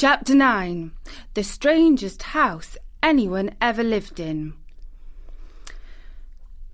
Chapter 9. The strangest house anyone ever lived in.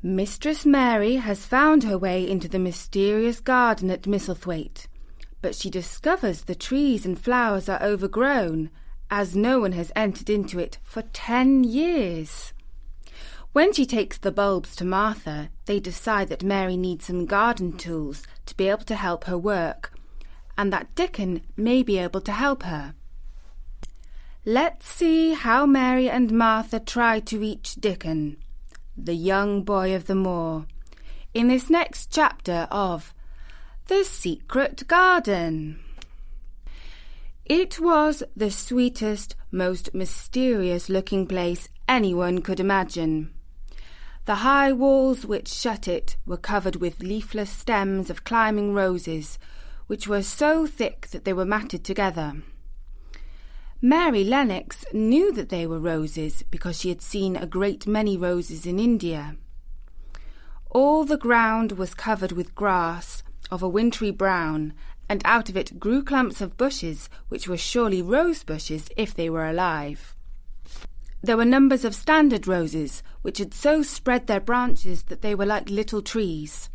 Mistress Mary has found her way into the mysterious garden at Misselthwaite, but she discovers the trees and flowers are overgrown, as no one has entered into it for 10 years. When she takes the bulbs to Martha, they decide that Mary needs some garden tools to be able to help her work, and that Dickon may be able to help her. Let's see how Mary and Martha try to reach Dickon, the young boy of the moor, in this next chapter of The Secret Garden. It was the sweetest, most mysterious-looking place anyone could imagine. The high walls which shut it were covered with leafless stems of climbing roses, which were so thick that they were matted together. Mary Lennox knew that they were roses because she had seen a great many roses in India. All the ground was covered with grass of a wintry brown, and out of it grew clumps of bushes which were surely rose bushes if they were alive. There were numbers of standard roses which had so spread their branches that they were like little trees.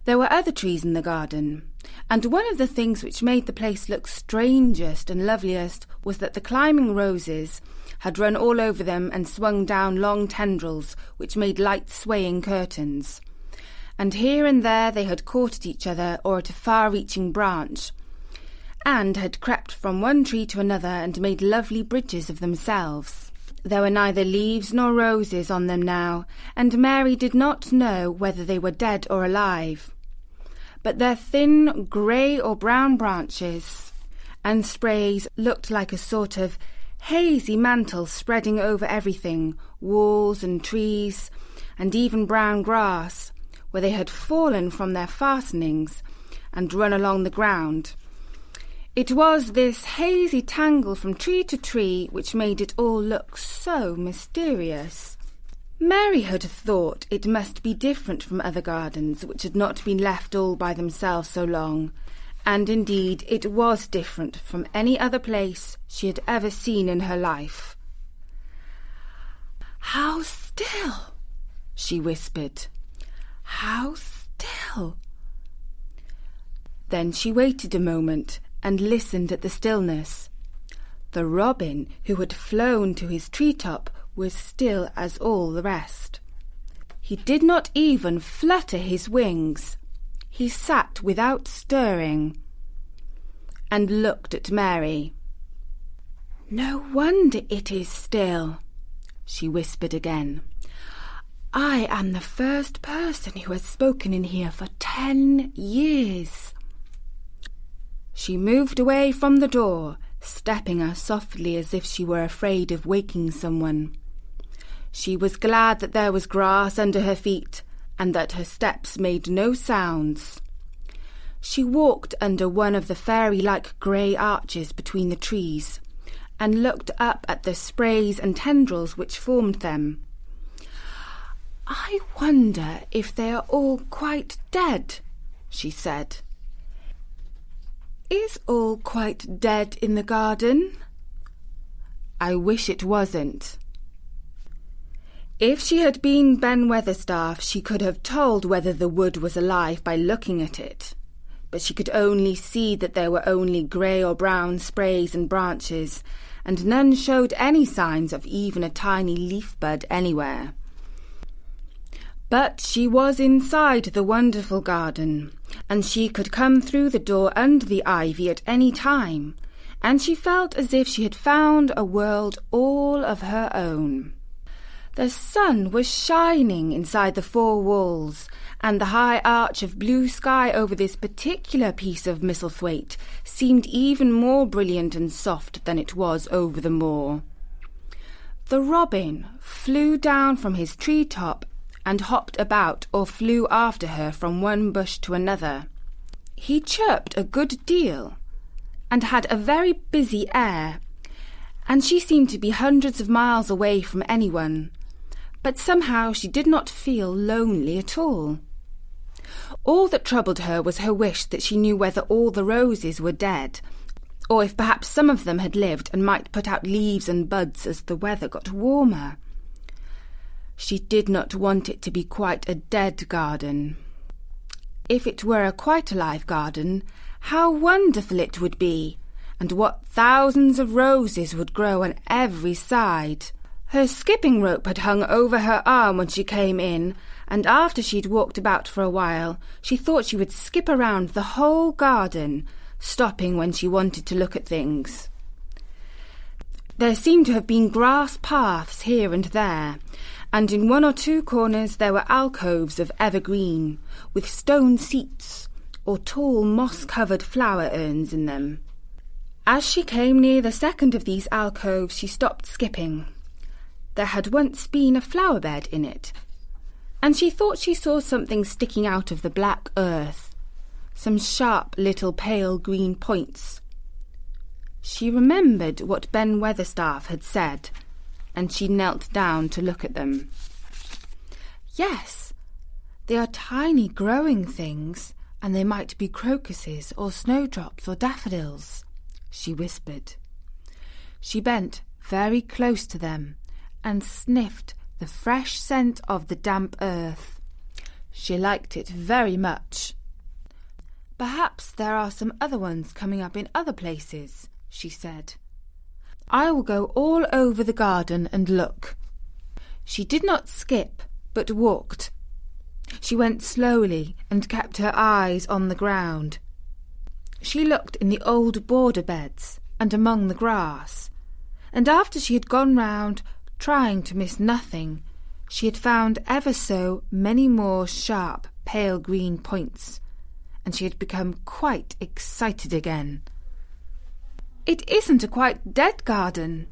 There were other trees in the garden, and one of the things which made the place look strangest and loveliest was that the climbing roses had run all over them and swung down long tendrils which made light swaying curtains. And here and there they had caught at each other or at a far-reaching branch, and had crept from one tree to another and made lovely bridges of themselves. There were neither leaves nor roses on them now, and Mary did not know whether they were dead or alive. But their thin grey or brown branches and sprays looked like a sort of hazy mantle spreading over everything, walls and trees, and even brown grass, where they had fallen from their fastenings and run along the ground. It was this hazy tangle from tree to tree which made it all look so mysterious. Mary had thought it must be different from other gardens which had not been left all by themselves so long, and indeed it was different from any other place she had ever seen in her life. "How still!" she whispered. "How still!" Then she waited a moment and listened at the stillness. The robin, who had flown to his treetop, was still as all the rest. He did not even flutter his wings. He sat without stirring and looked at Mary. "No wonder it is still," she whispered again. "I am the first person who has spoken in here for 10 years. She moved away from the door, stepping as softly as if she were afraid of waking someone. She was glad that there was grass under her feet, and that her steps made no sounds. She walked under one of the fairy-like grey arches between the trees, and looked up at the sprays and tendrils which formed them. "I wonder if they are all quite dead," she said. "Is all quite dead in the garden?" "I wish it wasn't." If she had been Ben Weatherstaff, she could have told whether the wood was alive by looking at it, but she could only see that there were only grey or brown sprays and branches, and none showed any signs of even a tiny leaf bud anywhere. But she was inside the wonderful garden, and she could come through the door under the ivy at any time, and she felt as if she had found a world all of her own. The sun was shining inside the 4 walls, and the high arch of blue sky over this particular piece of Misselthwaite seemed even more brilliant and soft than it was over the moor. The robin flew down from his tree-top and hopped about or flew after her from one bush to another. He chirped a good deal and had a very busy air, and she seemed to be hundreds of miles away from anyone, but somehow she did not feel lonely at all. All that troubled her was her wish that she knew whether all the roses were dead, or if perhaps some of them had lived and might put out leaves and buds as the weather got warmer. She did not want it to be quite a dead garden. If it were a quite alive garden, how wonderful it would be, and what thousands of roses would grow on every side. Her skipping rope had hung over her arm when she came in, and after she'd walked about for a while, she thought she would skip around the whole garden, stopping when she wanted to look at things. There seemed to have been grass paths here and there, and in one or two corners there were alcoves of evergreen, with stone seats or tall moss-covered flower urns in them. As she came near the second of these alcoves, she stopped skipping. There had once been a flower bed in it, and she thought she saw something sticking out of the black earth, some sharp little pale green points. She remembered what Ben Weatherstaff had said, and she knelt down to look at them. Yes, they are tiny growing things, and they might be crocuses or snowdrops or daffodils, she whispered. She bent very close to them and sniffed the fresh scent of the damp earth. She liked it very much. Perhaps there are some other ones coming up in other places, she said. I will go all over the garden and look. She did not skip, but walked. She went slowly and kept her eyes on the ground. She looked in the old border beds and among the grass, and after she had gone round, trying to miss nothing, she had found ever so many more sharp, pale green points, and she had become quite excited again. It isn't a quite dead garden,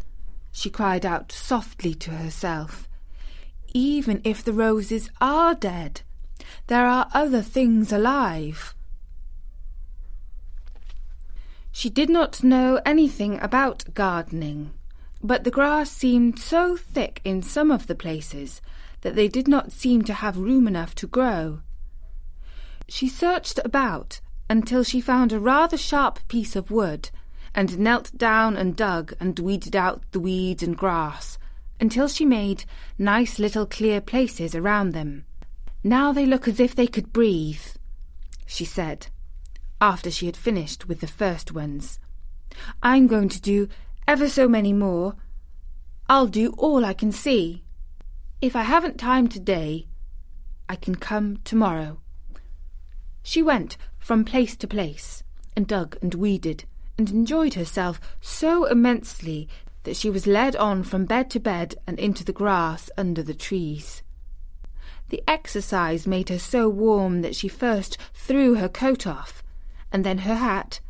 she cried out softly to herself. Even if the roses are dead, there are other things alive. She did not know anything about gardening, but the grass seemed so thick in some of the places that they did not seem to have room enough to grow. She searched about until she found a rather sharp piece of wood, and knelt down and dug and weeded out the weeds and grass until she made nice little clear places around them. Now they look as if they could breathe, she said, after she had finished with the first ones. I'm going to do ever so many more. I'll do all I can see. If I haven't time today, I can come tomorrow. She went from place to place and dug and weeded and enjoyed herself so immensely that she was led on from bed to bed and into the grass under the trees. The exercise made her so warm that she first threw her coat off, and then her hat,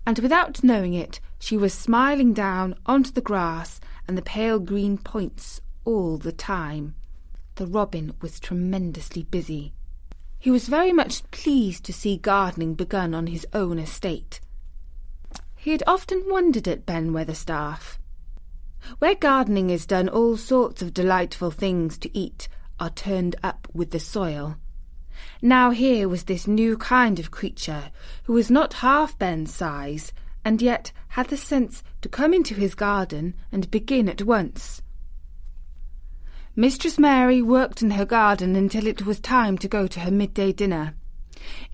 and without knowing it, she was smiling down onto the grass and the pale green points all the time. The robin was tremendously busy. He was very much pleased to see gardening begun on his own estate. He had often wondered at Ben Weatherstaff. Where gardening is done, all sorts of delightful things to eat are turned up with the soil. Now here was this new kind of creature who was not half Ben's size, and yet had the sense to come into his garden and begin at once. Mistress Mary worked in her garden until it was time to go to her midday dinner.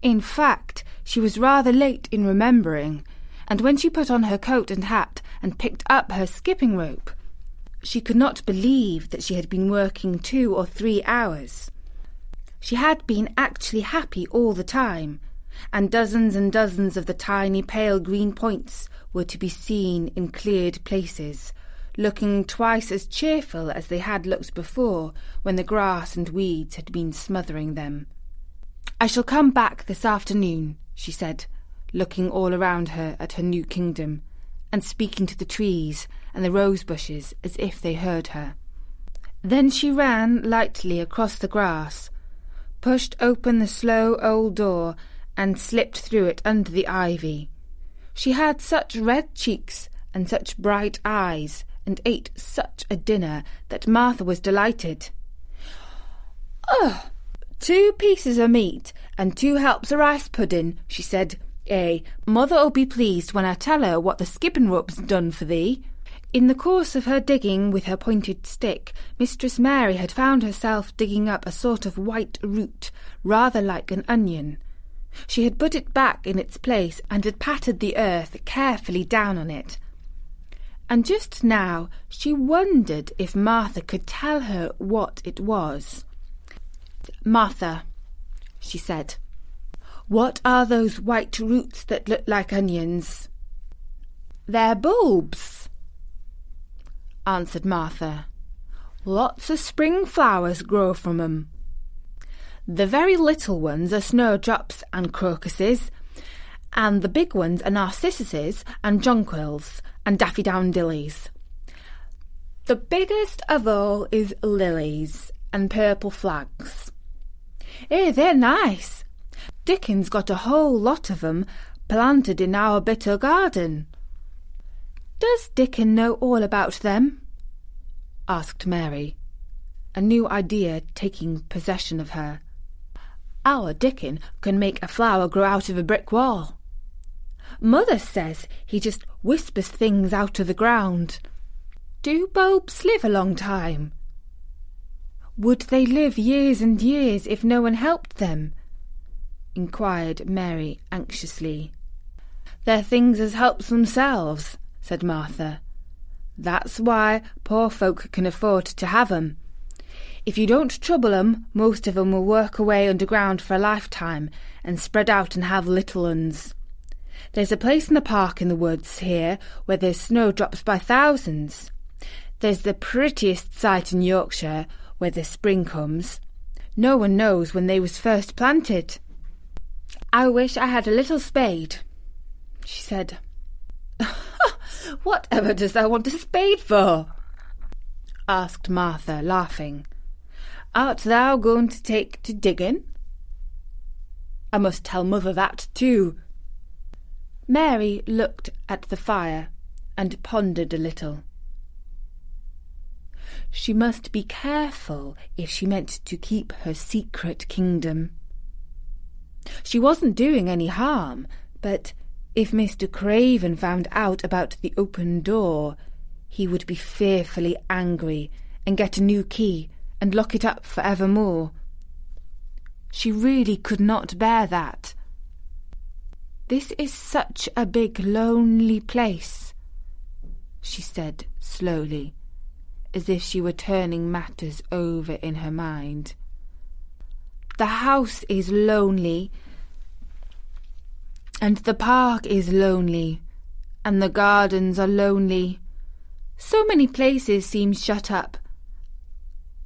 In fact, she was rather late in remembering, and when she put on her coat and hat and picked up her skipping rope, she could not believe that she had been working 2 or 3 hours. She had been actually happy all the time, and dozens of the tiny pale green points were to be seen in cleared places, looking twice as cheerful as they had looked before when the grass and weeds had been smothering them. I shall come back this afternoon, she said, looking all around her at her new kingdom, and speaking to the trees and the rose bushes as if they heard her. Then she ran lightly across the grass, pushed open the slow old door, and slipped through it under the ivy. She had such red cheeks and such bright eyes, and ate such a dinner that Martha was delighted. "Oh, 2 pieces of meat and 2 helps of rice pudding," she said, Mother'll be pleased when I tell her what the skipping rope's done for thee." In the course of her digging with her pointed stick, Mistress Mary had found herself digging up a sort of white root, rather like an onion. She had put it back in its place and had patted the earth carefully down on it. And just now she wondered if Martha could tell her what it was. "Martha," she said, "what are those white roots that look like onions?" "They're bulbs," answered Martha. "Lots of spring flowers grow from 'em. The very little ones are snowdrops and crocuses, and the big ones are narcissuses and jonquils and daffodillies. The biggest of all is lilies and purple flags. They're nice. Dickon's got a whole lot of 'em planted in our bit o' garden." "Does Dickon know all about them?" asked Mary, a new idea taking possession of her. "Our Dickon can make a flower grow out of a brick wall. Mother says he just whispers things out of the ground." "Do bulbs live a long time?" "Would they live years and years if no one helped them?" inquired Mary anxiously. "They're things as helps themselves," said Martha. "That's why poor folk can afford to have 'em. If you don't trouble 'em, most of 'em will work away underground for a lifetime and spread out and have little uns. There's a place in the park in the woods here where there's snowdrops by thousands. There's the prettiest sight in Yorkshire where the spring comes. No one knows when they was first planted." "I wish I had a little spade," she said. "Whatever does thou want a spade for?" asked Martha, laughing. "Art thou going to take to digging?" "I must tell mother that too." Mary looked at the fire and pondered a little. She must be careful if she meant to keep her secret kingdom. She wasn't doing any harm, but if Mr. Craven found out about the open door, he would be fearfully angry and get a new key and lock it up for evermore. She really could not bear that. "This is such a big, lonely place," she said slowly, as if she were turning matters over in her mind. "The house is lonely, and the park is lonely, and the gardens are lonely. So many places seem shut up.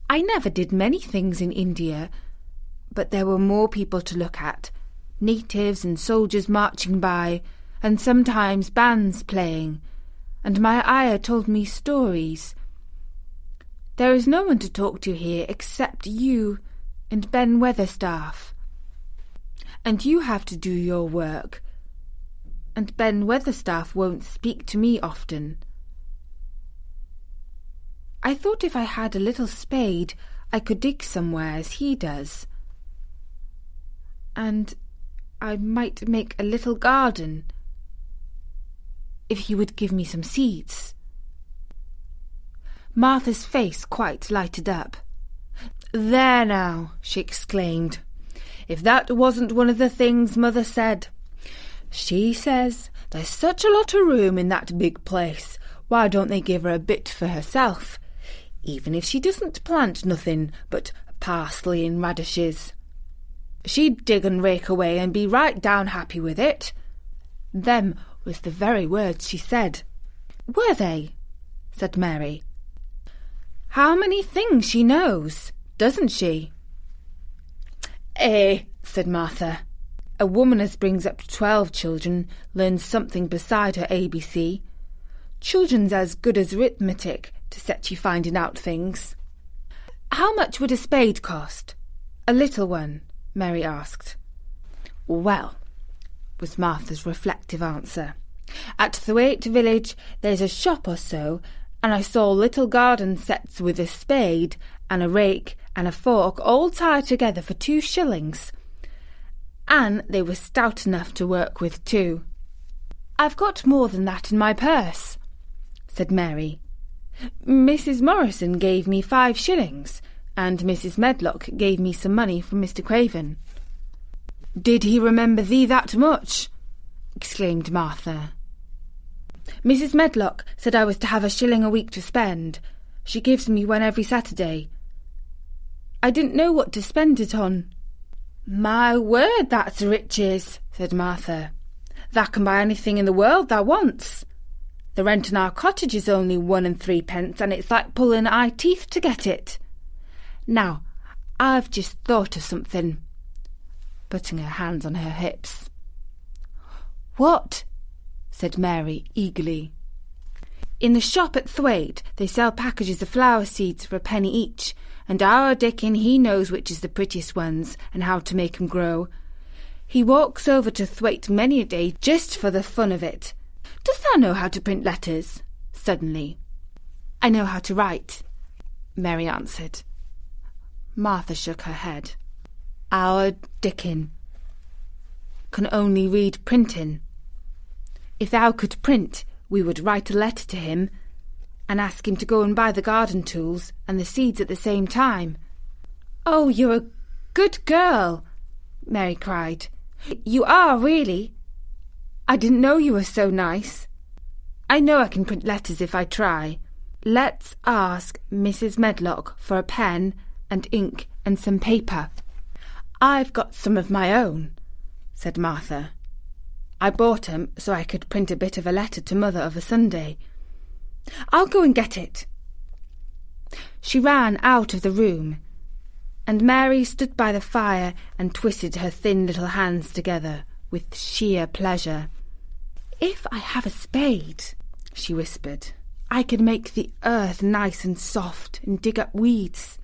I never did many things in India, but there were more people to look at, natives and soldiers marching by, and sometimes bands playing, and my ayah told me stories. There is no one to talk to here except you and Ben Weatherstaff. And you have to do your work, and Ben Weatherstaff won't speak to me often. I thought if I had a little spade I could dig somewhere as he does. And I might make a little garden, if he would give me some seeds." Martha's face quite lighted up. "There now," she exclaimed. "If that wasn't one of the things Mother said. She says there's such a lot of room in that big place, why don't they give her a bit for herself, even if she doesn't plant nothing but parsley and radishes. She'd dig and rake away and be right down happy with it." Them was the very words she said. "Were they?" said Mary. "How many things she knows, doesn't she?" Said Martha. "A woman as brings up 12 children learns something beside her ABC. Children's as good as arithmetic to set you finding out things." "How much would a spade cost? A little one?" Mary asked. "Well," was Martha's reflective answer, "at Thwaite village there's a shop or so, and I saw little garden sets with a spade, and a rake and a fork all tied together for 2 shillings. and they were stout enough to work with too. "I've got more than that in my purse," said Mary. "Mrs. Morrison gave me 5 shillings, and Mrs. Medlock gave me some money from Mr. Craven." "Did he remember thee that much?" exclaimed Martha. "Mrs. Medlock said I was to have 1 shilling a week to spend. She gives me one every Saturday. I didn't know what to spend it on." "My word, that's riches," said Martha. "Thou can buy anything in the world thou wants. The rent in our cottage is only 1 and 3 pence, and it's like pulling eye teeth to get it. Now, I've just thought of something," putting her hands on her hips. "What?" said Mary eagerly. "In the shop at Thwaite they sell packages of flower seeds for 1 penny each, and our Dickon, he knows which is the prettiest ones and how to make 'em grow. He walks over to Thwaite many a day just for the fun of it. Dost thou know how to print letters?" suddenly. "I know how to write," Mary answered. Martha shook her head. "Our Dickon can only read printing. If thou could print, we would write a letter to him and ask him to go and buy the garden tools and the seeds at the same time." "Oh, you're a good girl," Mary cried. "You are, really. I didn't know you were so nice. I know I can print letters if I try. Let's ask Mrs. Medlock for a pen and ink and some paper." "I've got some of my own," said Martha. "I bought 'em so I could print a bit of a letter to Mother of a Sunday. I'll go and get it." She ran out of the room, and Mary stood by the fire and twisted her thin little hands together with sheer pleasure. "If I have a spade," she whispered, "I can make the earth nice and soft and dig up weeds.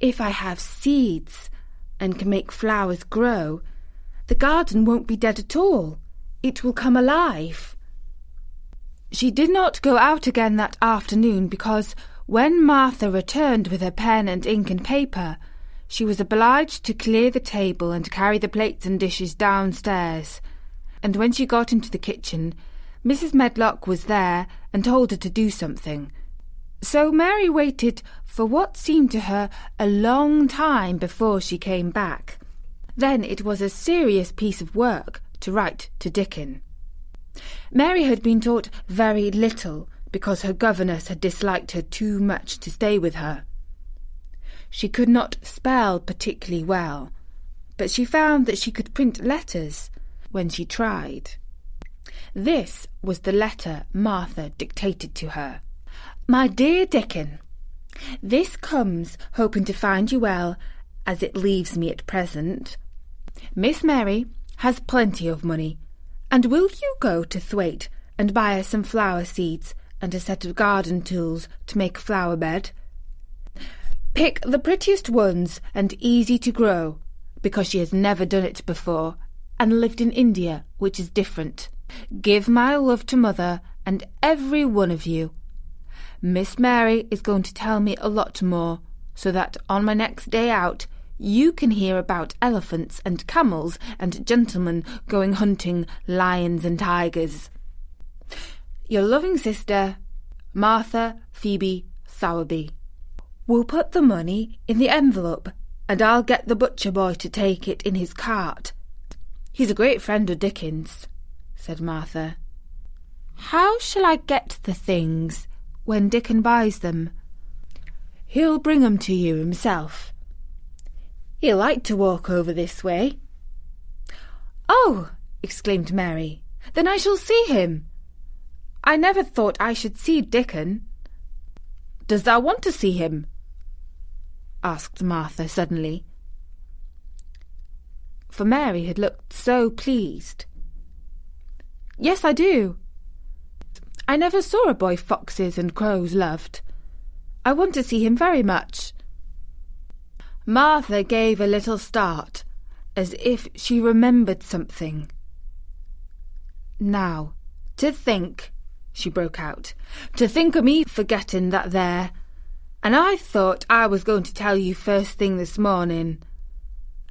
If I have seeds and can make flowers grow, the garden won't be dead at all. It will come alive." She did not go out again that afternoon because, when Martha returned with her pen and ink and paper, she was obliged to clear the table and carry the plates and dishes downstairs, and when she got into the kitchen, Mrs. Medlock was there and told her to do something. So Mary waited for what seemed to her a long time before she came back. Then it was a serious piece of work to write to Dickon. Mary had been taught very little because her governess had disliked her too much to stay with her. She could not spell particularly well, but she found that she could print letters when she tried. This was the letter Martha dictated to her. "My dear Dickon, this comes hoping to find you well, as it leaves me at present. Miss Mary has plenty of money, and will you go to Thwaite and buy her some flower seeds and a set of garden tools to make a flower bed? Pick the prettiest ones and easy to grow, because she has never done it before and lived in India, which is different. Give my love to Mother and every one of you. Miss Mary is going to tell me a lot more, so that on my next day out you can hear about elephants and camels and gentlemen going hunting lions and tigers. Your loving sister, Martha Phoebe Sowerby." "We'll put the money in the envelope, and I'll get the butcher boy to take it in his cart. He's a great friend of Dickon's," said Martha. "How shall I get the things when Dickon buys them?" "He'll bring 'em to you himself. He'll like to walk over this way." "Oh!" exclaimed Mary. "Then I shall see him. I never thought I should see Dickon." "Does thou want to see him?" asked Martha suddenly, for Mary had looked so pleased. "Yes, I do. I never saw a boy foxes and crows loved. I want to see him very much." Martha gave a little start, as if she remembered something. "Now, to think," she broke out, "to think of me forgetting that there, and I thought I was going to tell you first thing this morning.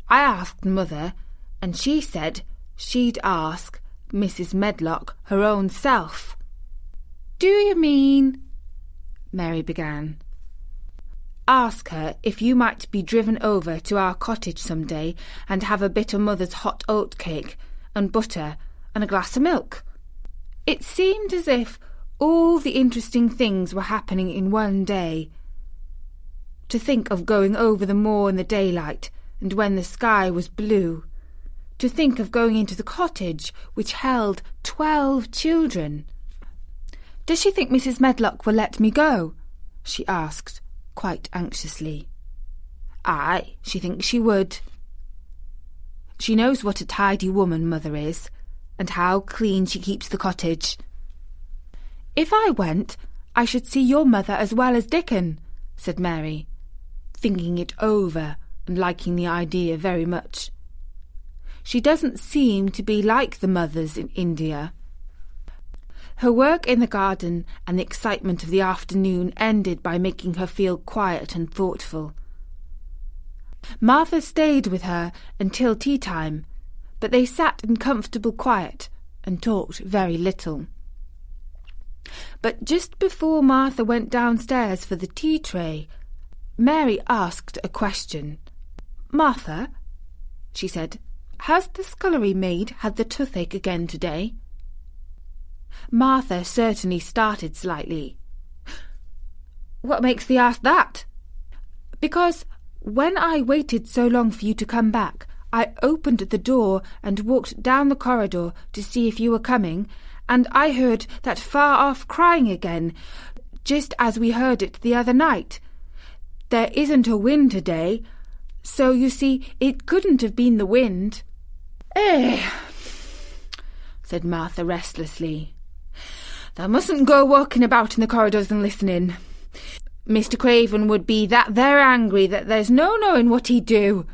I asked Mother, and she said she'd ask Mrs. Medlock her own self. "Do you mean—" Mary began. "Ask her if you might be driven over to our cottage some day and have a bit of Mother's hot oat cake and butter and a glass of milk." It seemed as if all the interesting things were happening in one day. To think of going over the moor in the daylight and when the sky was blue. To think of going into the cottage which held 12 children. "Does she think Mrs. Medlock will let me go?" she asked, quite anxiously. "Aye, she thinks she would. She knows what a tidy woman Mother is, and how clean she keeps the cottage." "If I went, I should see your mother as well as Dickon," said Mary, thinking it over and liking the idea very much. She doesn't seem to be like the mothers in India. Her work in the garden and the excitement of the afternoon ended by making her feel quiet and thoughtful. Martha stayed with her until tea time, but they sat in comfortable quiet and talked very little. But just before Martha went downstairs for the tea tray, Mary asked a question. "Martha," she said, "has the scullery maid had the toothache again today?" Martha certainly started slightly. "What makes thee ask that?" "Because when I waited so long for you to come back, I opened the door and walked down the corridor to see if you were coming, and I heard that far-off crying again, just as we heard it the other night. There isn't a wind today, so you see it couldn't have been the wind." "Eh," said Martha restlessly. "Thou mustn't go walking about in the corridors and listening. Mr. Craven would be that there angry that there's no knowing what he'd do."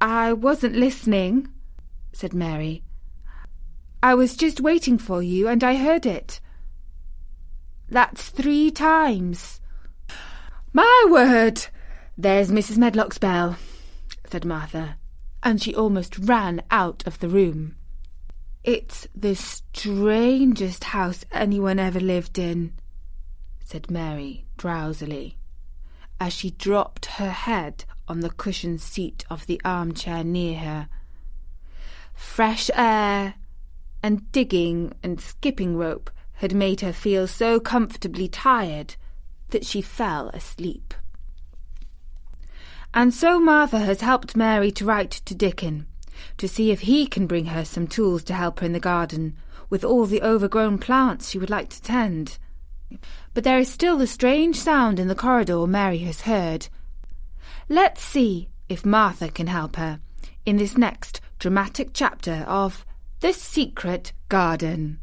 "I wasn't listening," said Mary. "I was just waiting for you, and I heard it." "That's 3 times. "My word! There's Mrs. Medlock's bell," said Martha, and she almost ran out of the room. "It's the strangest house anyone ever lived in," said Mary drowsily, as she dropped her head on the cushioned seat of the armchair near her. Fresh air and digging and skipping rope had made her feel so comfortably tired that she fell asleep. And so Martha has helped Mary to write to Dickon, to see if he can bring her some tools to help her in the garden, with all the overgrown plants she would like to tend. But there is still the strange sound in the corridor Mary has heard. Let's see if Martha can help her in this next dramatic chapter of The Secret Garden.